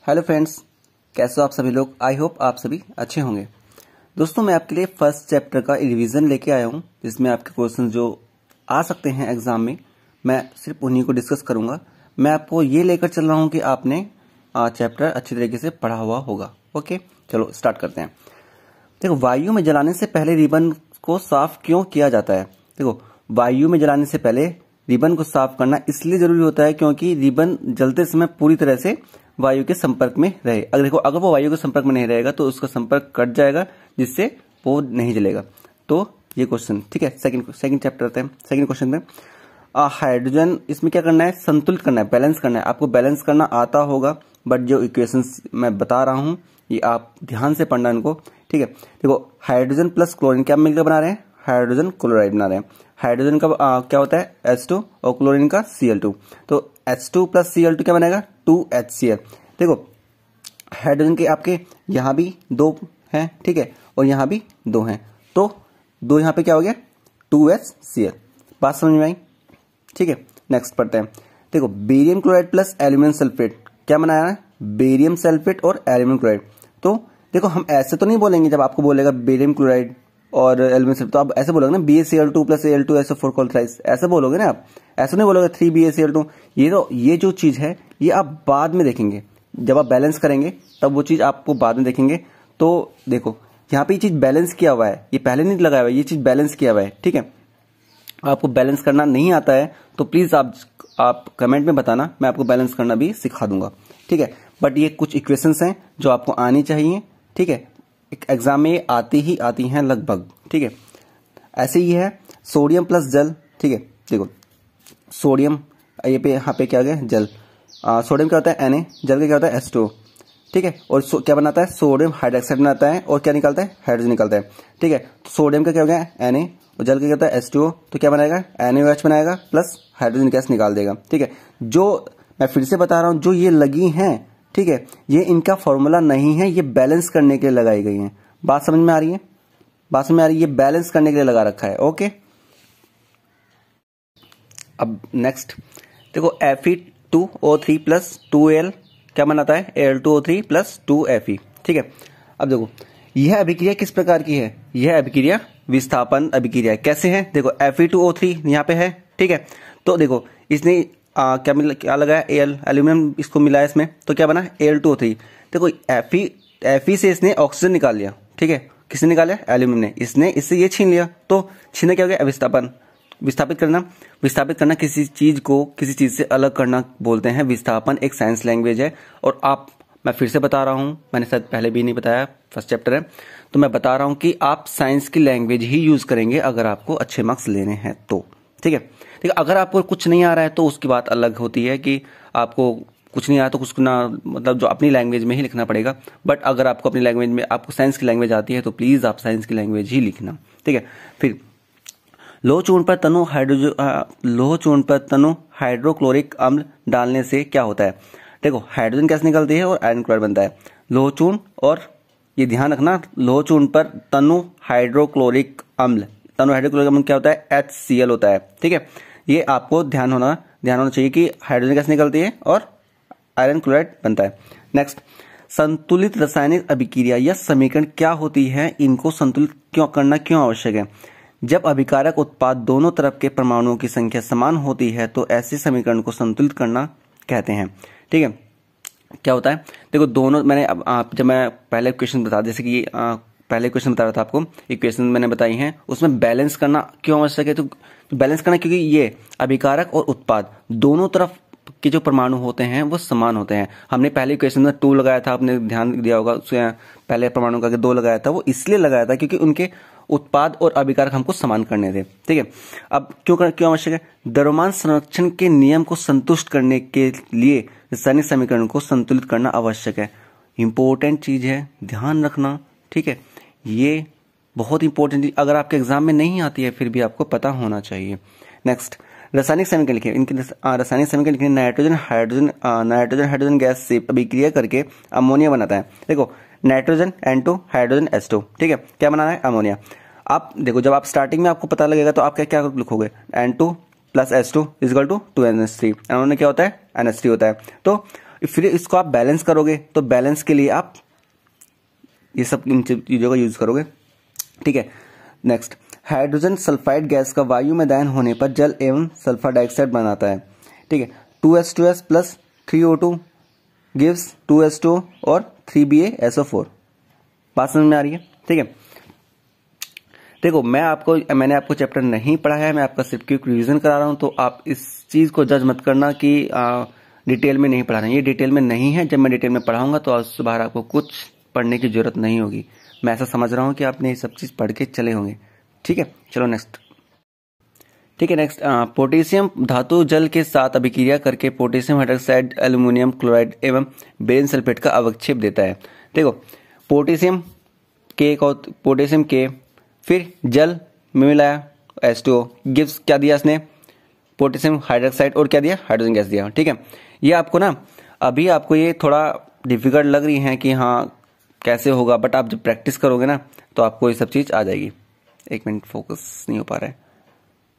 Hello friends, कैसे हो आप सभी लोग। आई होप आप सभी अच्छे होंगे। दोस्तों, मैं आपके लिए फर्स्ट चैप्टर का रिवीजन लेके आया हूँ, जिसमें आपके क्वेश्चन जो आ सकते हैं एग्जाम में, मैं सिर्फ उन्हीं को डिस्कस करूंगा। मैं आपको ये लेकर चल रहा हूँ कि आपने चैप्टर अच्छी तरीके से पढ़ा हुआ होगा। ओके, चलो स्टार्ट करते हैं। देखो, वायु में जलाने से पहले रिबन को साफ क्यों किया जाता है। देखो, वायु में जलाने से पहले रिबन को साफ करना इसलिए जरूरी होता है क्योंकि रिबन जलते समय पूरी तरह से वायु के संपर्क में रहे। अगर वो वायु के संपर्क में नहीं रहेगा तो उसका संपर्क कट जाएगा, जिससे वो नहीं जलेगा। तो ये क्वेश्चन ठीक है। सेकंड चैप्टर आते हैं। सेकंड क्वेश्चन में हाइड्रोजन, इसमें क्या करना है, संतुलित करना है, बैलेंस करना है। आपको बैलेंस करना आता होगा, बट जो इक्वेशंस मैं बता रहा हूं ये आप ध्यान से पढ़ना इनको, ठीक है। देखो, हाइड्रोजन प्लस क्लोरीन क्या मिलकर बना रहे हैं, हाइड्रोजन क्लोराइड बना रहे हैं। हाइड्रोजन का क्या होता है H2 और क्लोरीन का Cl2, तो H2 प्लस Cl2 क्या बनेगा 2HCl। देखो, हाइड्रोजन के आपके यहां भी 2 हैं, ठीक है, और यहां भी 2 हैं, तो 2 यहां पे क्या हो गया 2HCl। बात समझ में आई, ठीक है। नेक्स्ट पढ़ते हैं। देखो, barium chloride plus aluminium sulphate क्या बनाया है, बेरियम सल्फेट और एल्यूमिनियम क्लोराइड। तो देखो, हम ऐसे तो नहीं बोलेंगे, जब आपको बोलेगा बेरियम क्लोराइड और एल्यूमिनियम सल्फेट तो आप ऐसे बोलोगे ना BaCl2 प्लस Al2SO4 थ्राइस, ऐसे बोलोगे ना आप, ऐसे नहीं बोलोगे 3BaCl2। ये जो चीज है ये आप बाद में देखेंगे, जब आप बैलेंस करेंगे तब वो चीज आपको बाद में देखेंगे। तो देखो, यहाँ पे ये चीज बैलेंस किया हुआ है, ये पहले नहीं लगाया हुआ है, ये चीज बैलेंस किया हुआ है, ठीक है। आपको बैलेंस करना नहीं आता है तो प्लीज आप कमेंट में बताना, मैं आपको बैलेंस करना भी सिखा दूंगा, ठीक है। बट ये कुछ इक्वेशंस हैं जो आपको आनी चाहिए, ठीक है। एग्जाम में आती हैं लगभग, ठीक है। ऐसे ही है सोडियम प्लस जल, ठीक है। देखो, सोडियम ये पे यहाँ पे क्या आ गया जल, सोडियम क्या होता है Na, जल का क्या होता है H2O, ठीक है। और क्या बनाता है, सोडियम हाइड्रोक्साइड बनाता है और क्या निकालता है, हाइड्रोजन निकालता है, ठीक है। तो सोडियम का क्या हो गया Na और जल का क्या होता है H2O, तो क्या बनाएगा NaOH बनाएगा प्लस हाइड्रोजन गैस निकाल देगा, ठीक है। जो मैं फिर से बता रहा हूं, जो ये लगी हैं, ठीक है, ये इनका फॉर्मूला नहीं है, ये बैलेंस करने के लिए लगाई गई हैं। बात समझ में आ रही है, बात समझ में आ रही है, ये बैलेंस करने के लिए लगा रखा है, ओके। अब नेक्स्ट देखो, Fe2O3 प्लस 2Al क्या बनाता है Al2O3 प्लस 2Fe, ठीक है। अब देखो, यह अभिक्रिया किस प्रकार की है, यह अभिक्रिया विस्थापन अभिक्रिया है। कैसे है, देखो Fe2O3 यहाँ पे है, ठीक है। तो देखो, इसने क्या लगाया एल्यूमिनियम इसको मिलाया इसमें, तो क्या बना Al2O3। देखो, Fe से इसने ऑक्सीजन निकाल लिया, ठीक है। किसने निकाला, एल्यूमिनियम ने, इसने इससे ये छीन लिया, तो छीनने क्या हो गया विस्थापन। विस्थापित करना किसी चीज को किसी चीज से अलग करना बोलते हैं विस्थापन, एक साइंस लैंग्वेज है। और मैं फिर से बता रहा हूं, मैंने शायद पहले भी नहीं बताया, फर्स्ट चैप्टर है तो मैं बता रहा हूं कि आप साइंस की लैंग्वेज ही यूज करेंगे अगर आपको अच्छे मार्क्स लेने हैं तो, ठीक है। ठीक है, अगर आपको कुछ नहीं आ रहा है तो उसकी बात अलग होती है कि आपको कुछ नहीं आया तो कुछ ना, मतलब जो अपनी लैंग्वेज में ही लिखना पड़ेगा। बट अगर आपको अपनी लैंग्वेज में, आपको साइंस की लैंग्वेज आती है तो प्लीज आप साइंस की लैंग्वेज ही लिखना, ठीक है। फिर लोह चूर्ण पर तनु हाइड्रोक्लोरिक अम्ल डालने से क्या होता है। देखो, हाइड्रोजन गैस निकलती है और आयरन क्लोराइड बनता है। लोह चूर्ण, और ये ध्यान रखना, लोह चूर्ण पर तनु हाइड्रोक्लोरिक अम्ल क्या होता है HCl होता है, ठीक है। ये आपको ध्यान होना चाहिए कि हाइड्रोजन गैस निकलती है और आयरन क्लोराइड बनता है। नेक्स्ट, संतुलित रासायनिक अभिक्रिया या समीकरण क्या होती है, इनको संतुलित करना क्यों आवश्यक है। जब अभिकारक उत्पाद दोनों तरफ के परमाणुओं की संख्या समान होती है तो ऐसे समीकरण को संतुलित करना कहते हैं, ठीक है। क्या होता है, देखो दोनों, जब मैं पहले क्वेश्चन बता, जैसे कि पहले क्वेश्चन बता रहा था आपको, इक्वेशन मैंने बताई हैं, उसमें बैलेंस करना क्यों आवश्यक है। तो बैलेंस करना क्योंकि ये अभिकारक और उत्पाद दोनों तरफ के जो परमाणु होते हैं वो समान होते हैं। हमने पहले क्वेश्चन में 2 लगाया था, आपने ध्यान दिया होगा, पहले परमाणु का 2 लगाया था, वो इसलिए लगाया था क्योंकि उनके उत्पाद और अभिकारक हमको समान करने थे, ठीक है। अब क्यों आवश्यक है, द्रव्यमान संरक्षण के नियम को संतुष्ट करने के लिए रासायनिक समीकरण को संतुलित करना आवश्यक है। इंपॉर्टेंट चीज है, ध्यान रखना, ठीक है। ये बहुत इंपॉर्टेंट, अगर आपके एग्जाम में नहीं आती है फिर भी आपको पता होना चाहिए। नेक्स्ट, रासायनिक समीकरण लिखिए, इनके रासायनिक समीकरण लिखिए, नाइट्रोजन हाइड्रोजन गैस से अभिक्रिया करके अमोनिया बनाता है। देखो, नाइट्रोजन N2 हाइड्रोजन H2, ठीक है, क्या बनाना है अमोनिया। आप देखो, जब आप स्टार्टिंग में आपको पता लगेगा तो आप क्या लिखोगे, N2 plus H2 equal to 2NH3, उन्होंने क्या होता है NH3 होता है। तो फिर इसको आप बैलेंस करोगे तो बैलेंस के लिए आप ये सब इन चीजों का यूज करोगे। ठीक है, नेक्स्ट, हाइड्रोजन सल्फाइड गैस का वायु में दहन होने पर जल एवं सल्फर डाइऑक्साइड बनाता है। ठीक है, 2H2S plus 3O2 gives 2H2O और 3BaSO4। बात समझ में आ रही है? ठीक है, देखो मैंने आपको चैप्टर नहीं पढ़ा है, मैं आपका सिर्फ क्विक रिवीजन करा रहा हूं, तो आप इस चीज को जज मत करना कि डिटेल में नहीं पढ़ा रहे हैं। ये डिटेल में नहीं है, जब मैं डिटेल में पढ़ाऊंगा तो उससे बाहर आपको कुछ पढ़ने की जरूरत नहीं होगी। मैं ऐसा समझ रहा हूं कि आपने ये सब चीज पढ़ के चले होंगे। ठीक है, चलो नेक्स्ट। ठीक है, नेक्स्ट, पोटेशियम धातु जल के साथ अभिक्रिया करके पोटेशियम हाइड्रोक्साइड, एल्यूमिनियम क्लोराइड एवं बेरियम सल्फेट का अवक्षेप देता है। देखो पोटेशियम के फिर जल में मिलाया H2O गिव्स क्या दिया इसने, पोटेशियम हाइड्रोक्साइड और क्या दिया, हाइड्रोजन गैस दिया। ठीक है, ये आपको ना अभी आपको ये थोड़ा डिफिकल्ट लग रही है कि हाँ कैसे होगा, बट आप जब प्रैक्टिस करोगे ना तो आपको ये सब चीज आ जाएगी। एक मिनट, फोकस नहीं हो पा रहा है,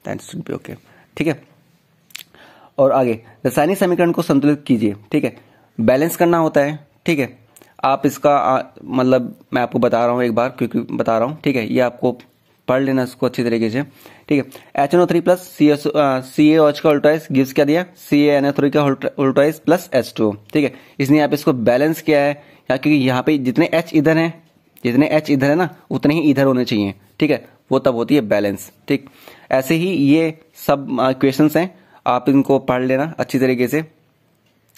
दैट शुड बी ओके। ठीक है, और आगे रासायनिक समीकरण को संतुलित कीजिए। ठीक है, बैलेंस करना होता है। ठीक है, आप इसका मतलब मैं आपको बता रहा हूँ एक बार, क्योंकि बता रहा हूँ। ठीक है, ये आपको पढ़ लेना इसको अच्छी तरीके से। ठीक है, HNO3 प्लस CaOH का उल्टाइस गिव्स क्या दिया, CaNO3 का उल्टाइस प्लस H2O। ठीक है, इसने आप इसको बैलेंस किया है, क्योंकि यहाँ पे जितने H इधर है ना उतने ही इधर होने चाहिए। ठीक है, वो तब होती है बैलेंस। ठीक, ऐसे ही ये सब क्वेश्चंस हैं, आप इनको पढ़ लेना अच्छी तरीके से,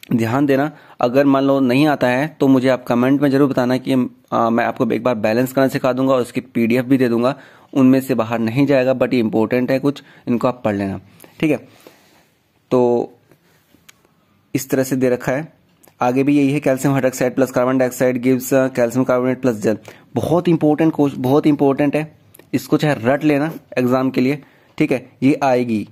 ध्यान देना। अगर मान लो नहीं आता है तो मुझे आप कमेंट में जरूर बताना कि मैं आपको एक बार बैलेंस करना सिखा दूंगा और उसकी PDF भी दे दूंगा, उनमें से बाहर नहीं जाएगा, बट ये इंपॉर्टेंट है कुछ, इनको आप पढ़ लेना। ठीक है, तो इस तरह से दे रखा है। आगे भी यही है, calcium hydroxide plus carbon dioxide gives calcium carbonate plus जल। बहुत इंपॉर्टेंट है, इसको चाहे रट लेना एग्जाम के लिए। ठीक है, ये आएगी।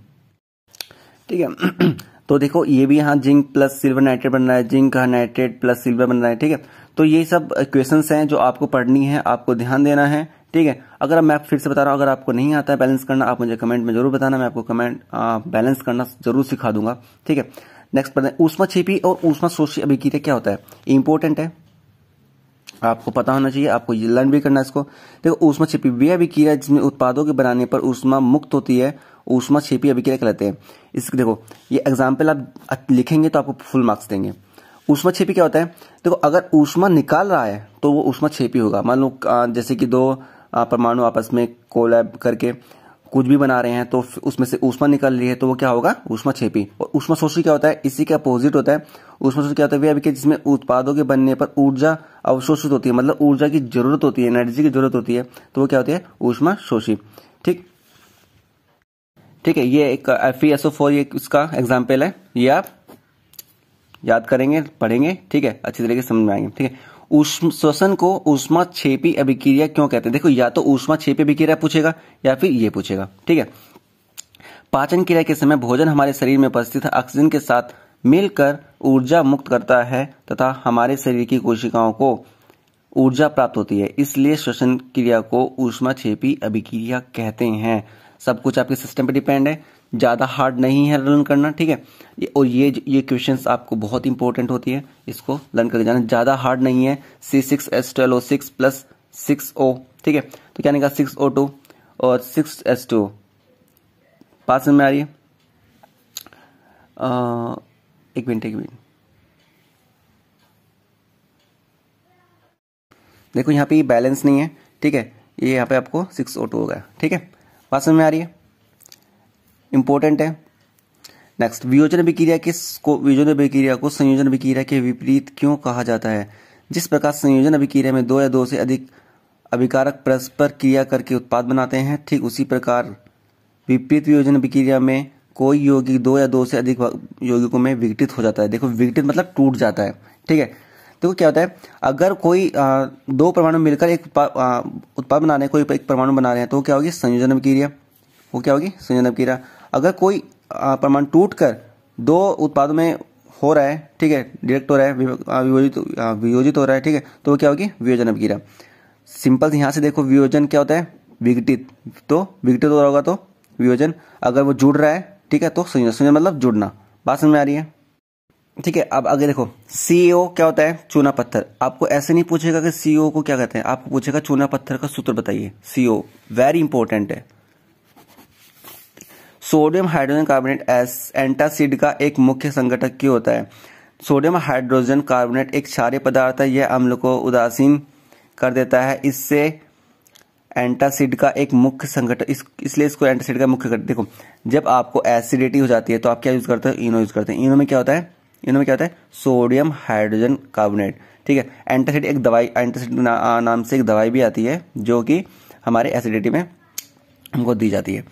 ठीक है तो देखो ये भी यहाँ जिंक प्लस सिल्वर नाइट्रेट बन रहा है, जिंक का नाइट्रेट प्लस सिल्वर बन रहा है। ठीक है, तो ये सब क्वेश्चंस हैं जो आपको पढ़नी है, आपको ध्यान देना है। ठीक है, अगर मैं फिर से बता रहा हूँ, अगर आपको नहीं आता है बैलेंस करना, आप मुझे कमेंट में जरूर बताना, मैं आपको बैलेंस करना जरूर सिखा दूंगा। ठीक है, नेक्स्ट पढ़ते हैं, ऊष्माक्षेपी और ऊष्माशोषी अभिक्रिया क्या होता है। इंपॉर्टेंट है, आपको पता होना चाहिए, आपको ये लर्न भी करना है इसको। देखो ऊष्माक्षेपी वे अभिक्रिया जिसमें उत्पादों के बनाने पर ऊष्मा मुक्त होती है, ऊष्माक्षेपी अभिक्रिया कहलाते हैं। इसके देखो ये एग्जाम्पल आप लिखेंगे तो आपको फुल मार्क्स देंगे। ऊष्माक्षेपी क्या होता है, देखो अगर ऊष्मा निकाल रहा है तो वो ऊष्माक्षेपी होगा। मान लो जैसे कि दो परमाणु आपस में कोलैब करके कुछ भी बना रहे हैं, तो उसमें से ऊष्मा निकल रही है, तो वो क्या होगा, ऊष्माक्षेपी। और ऊष्माशोषी क्या होता है, इसी के अपोजिट होता है। ऊष्माशोषी क्या होता है, वे अभिक्रिया जिसमें उत्पादों के बनने पर ऊर्जा अवशोषित होती है, मतलब ऊर्जा की जरूरत होती है, एनर्जी की जरूरत होती है, तो वो क्या होती है, ऊष्माशोषी। ठीक है, ये एक FeSO4 ये इसका एग्जाम्पल है, ये आप याद करेंगे, पढ़ेंगे। ठीक है, अच्छी तरीके से समझ में आएंगे। ठीक है, श्वसन को ऊष्माक्षेपी अभिक्रिया क्यों कहते हैं। देखो या तो ऊष्माक्षेपी अभिक्रिया पूछेगा या फिर ये पूछेगा। ठीक है, पाचन क्रिया के समय भोजन हमारे शरीर में उपस्थित ऑक्सीजन के साथ मिलकर ऊर्जा मुक्त करता है तथा हमारे शरीर की कोशिकाओं को ऊर्जा प्राप्त होती है, इसलिए श्वसन क्रिया को ऊष्माक्षेपी अभिक्रिया कहते हैं। सब कुछ आपके सिस्टम पे डिपेंड है, ज्यादा हार्ड नहीं है लर्न करना। ठीक है, और ये क्वेश्चंस आपको बहुत इंपॉर्टेंट होती है, इसको लर्न करके जाना, ज्यादा हार्ड नहीं है। C6H12O6 plus 6O। ठीक है, तो क्या निकला 6O2 और 6H2O। बात समझ में आ रही है? एक मिनट देखो यहाँ पे बैलेंस नहीं है। ठीक है, ये यहाँ पे आपको 6O2 हो गया। ठीक है, बात समझ में आ रही है, इंपॉर्टेंट है। नेक्स्ट, वियोजन अभिक्रिया को संयोजन अभिक्रिया के विपरीत क्यों कहा जाता है। जिस प्रकार संयोजन अभिक्रिया में दो या दो से अधिक अभिकारक परस्पर क्रिया करके उत्पाद बनाते हैं, ठीक उसी प्रकार विपरीत वियोजन अभिक्रिया में कोई यौगिक दो या दो से अधिक यौगिकों में विघटित हो जाता है। देखो विघटित मतलब टूट जाता है। ठीक है, देखो क्या होता है, अगर कोई दो परमाणु मिलकर एक उत्पाद बना रहे हैं, कोई एक परमाणु बना रहे हैं, तो क्या होगी, संयोजन अभिक्रिया। वो क्या होगी, संयोजन अभिक्रिया। अगर कोई परमाणु टूटकर दो उत्पादों में हो रहा है, ठीक है, डायरेक्ट हो रहा है, वियोजित हो रहा है, ठीक है, तो वो क्या होगी, वियोजन अभिक्रिया। सिंपल यहां से देखो, वियोजन क्या होता है, विघटित, तो विघटित हो रहा होगा तो वियोजन। अगर वो जुड़ रहा है, ठीक है, तो संयोजन। संयोजन मतलब जुड़ना। बात समझ में आ रही है? ठीक है, अब आगे देखो, सीओ क्या होता है? चूना पत्थर। आपको ऐसे नहीं पूछेगा कि सीओ को क्या कहते हैं, आपको पूछेगा चूना पत्थर का सूत्र बताइए। सीओ वेरी इंपॉर्टेंट है। सोडियम हाइड्रोजन कार्बोनेट एंटासिड का एक मुख्य संघटक क्यों होता है? सोडियम हाइड्रोजन कार्बोनेट एक क्षारीय पदार्थ है, यह अम्ल को उदासीन कर देता है। इससे एंटासिड का एक मुख्य संघटक इसलिए इसको एंटासिड का मुख्य देखो, जब आपको एसिडिटी हो जाती है तो आप क्या यूज करते हो? इनो यूज करते हैं। इनो में क्या होता है? इनो में क्या होता है? Sodium hydrogen carbonate. ठीक है, एंटासिड एक दवाई, एंटासिड नाम से एक दवाई भी आती है जो कि हमारे एसिडिटी में हमको दी जाती है।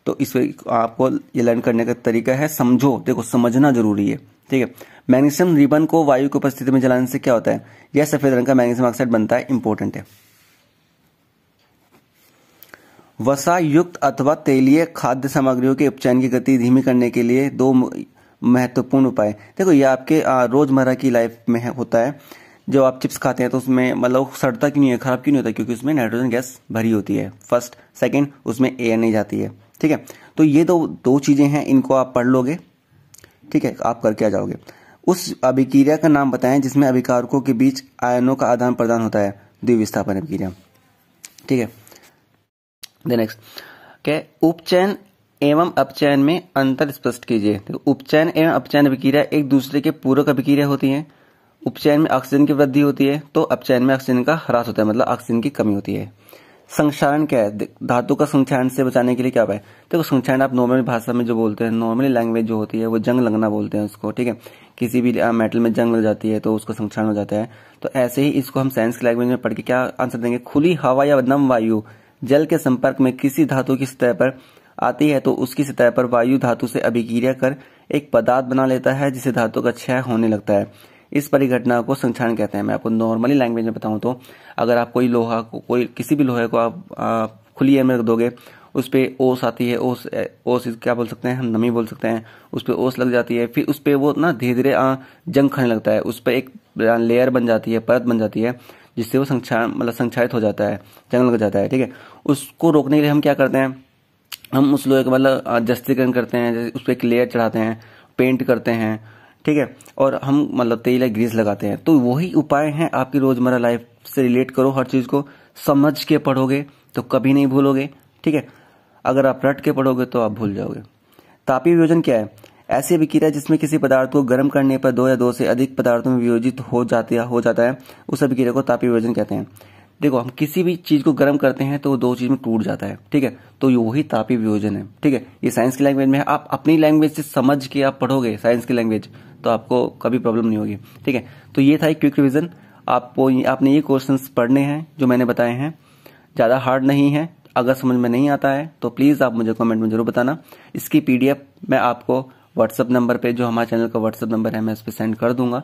तो इस आपको ये लर्न करने का तरीका है, समझो, देखो समझना जरूरी है। ठीक है, मैग्नीशियम रिबन को वायु की उपस्थिति में जलाने से क्या होता है? यह सफेद रंग का मैग्नीशियम ऑक्साइड बनता है। इंपॉर्टेंट है। वसा युक्त अथवा तेलीय खाद्य सामग्रियों के उपचयन की गति धीमी करने के लिए दो महत्वपूर्ण उपाय। देखो ये आपके रोजमर्रा की लाइफ में होता है। जब आप चिप्स खाते हैं तो उसमें मतलब सड़ता क्यों नहीं है, खराब क्यों नहीं होता? क्योंकि उसमें नाइट्रोजन गैस भरी होती है। फर्स्ट, सेकंड, उसमें एयर नहीं जाती है। ठीक है, तो ये दो चीजें हैं, इनको आप पढ़ लोगे। ठीक है, आप करके आ जाओगे। उस अभिक्रिया का नाम बताएं जिसमें अभिकारकों के बीच आयनों का आदान प्रदान होता है। द्विविस्थापन अभिक्रिया। ठीक है, नेक्स्ट क्या? उपचयन एवं अपचयन में अंतर स्पष्ट कीजिए। तो उपचयन एवं अपचयन अभिक्रिया एक दूसरे के पूरक अभिक्रिया होती है। उपचयन में ऑक्सीजन की वृद्धि होती है तो अपचयन में ऑक्सीजन का ह्रास होता है, मतलब ऑक्सीजन की कमी होती है। संक्षारण क्या है? धातु का संक्षारण से बचाने के लिए क्या उपाय? देखो संक्षारण आप नॉर्मल भाषा में जो बोलते हैं, नॉर्मली लैंग्वेज जो होती है वो जंग लगना बोलते हैं उसको। ठीक है, किसी भी मेटल में जंग लग जाती है तो उसको संक्षारण हो जाता है। तो ऐसे ही इसको हम साइंस की लैंग्वेज में पढ़ के क्या आंसर देंगे? खुली हवा या नम वायु जल के संपर्क में किसी धातु की सतह पर आती है तो उसकी सतह पर वायु धातु से अभिक्रिया कर एक पदार्थ बना लेता है जिसे धातु का क्षय होने लगता है। इस परिघटना को संक्षारण कहते हैं। मैं आपको नॉर्मली लैंग्वेज में बताऊं तो अगर आप कोई लोहा को, कोई किसी भी लोहे को आप खुली एयर में रख दोगे, उस पे ओस आती है, ओस क्या बोल सकते हैं हम? नमी बोल सकते हैं। उस पे ओस लग जाती है, फिर उस पे वो ना धीरे धीरे जंग खाने लगता है। उस पे एक लेयर बन जाती है, परत बन जाती है, जिससे वो संक्षारित हो जाता है, जंग लग जाता है। ठीक है, उसको रोकने के लिए हम क्या करते हैं? हम उस लोहे का मतलब जस्तीकरण करते हैं, उस पर एक लेयर चढ़ाते हैं, पेंट करते हैं। ठीक है, और हम मतलब तेल या ग्रीस लगाते हैं। तो वही उपाय हैं आपकी रोजमर्रा लाइफ से रिलेट करो। हर चीज को समझ के पढ़ोगे तो कभी नहीं भूलोगे। ठीक है, अगर आप रट के पढ़ोगे तो आप भूल जाओगे। तापीय वियोजन क्या है? ऐसी अभिक्रिया जिसमें किसी पदार्थ को गर्म करने पर दो या दो से अधिक पदार्थों में वियोजित हो जाता है, उस अभिक्रिया को तापीय वियोजन कहते हैं। देखो हम किसी भी चीज को गर्म करते हैं तो वो दो चीज में टूट जाता है। ठीक है, तो वही तापीय वियोजन है। ठीक है, ये साइंस की लैंग्वेज में है। आप अपनी लैंग्वेज से समझ के आप पढ़ोगे साइंस की लैंग्वेज तो आपको कभी प्रॉब्लम नहीं होगी। ठीक है, तो ये था एक क्विक रिवीजन। आपने ये क्वेश्चंस पढ़ने हैं जो मैंने बताए हैं, ज्यादा हार्ड नहीं है। अगर समझ में नहीं आता है तो प्लीज आप मुझे कमेंट में जरूर बताना। इसकी पीडीएफ मैं आपको व्हाट्सएप नंबर पे, जो हमारे चैनल का व्हाट्सएप नंबर है, मैं उस पर सेंड कर दूंगा।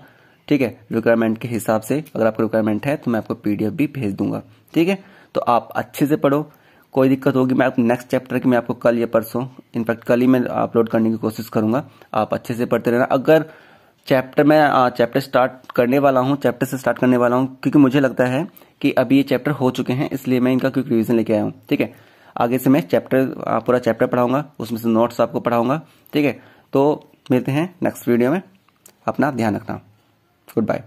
ठीक है, रिक्वायरमेंट के हिसाब से अगर आपको रिक्वायरमेंट है तो मैं आपको पीडीएफ भी भेज दूंगा। ठीक है, तो आप अच्छे से पढ़ो। कोई दिक्कत होगी मैं आपको नेक्स्ट चैप्टर की मैं आपको कल या परसों, इनफैक्ट कल ही मैं अपलोड करने की कोशिश करूंगा। आप अच्छे से पढ़ते रहना। अगर चैप्टर स्टार्ट करने वाला हूं, चैप्टर से स्टार्ट करने वाला हूं, क्योंकि मुझे लगता है कि अभी ये चैप्टर हो चुके हैं, इसलिए मैं इनका क्विक रिवीजन लेके आया हूं। ठीक है, आगे से मैं पूरा चैप्टर पढ़ाऊंगा, उसमें से नोट्स आपको पढ़ाऊंगा। ठीक है, तो मिलते हैं नेक्स्ट वीडियो में। अपना ध्यान रखना। Good bye.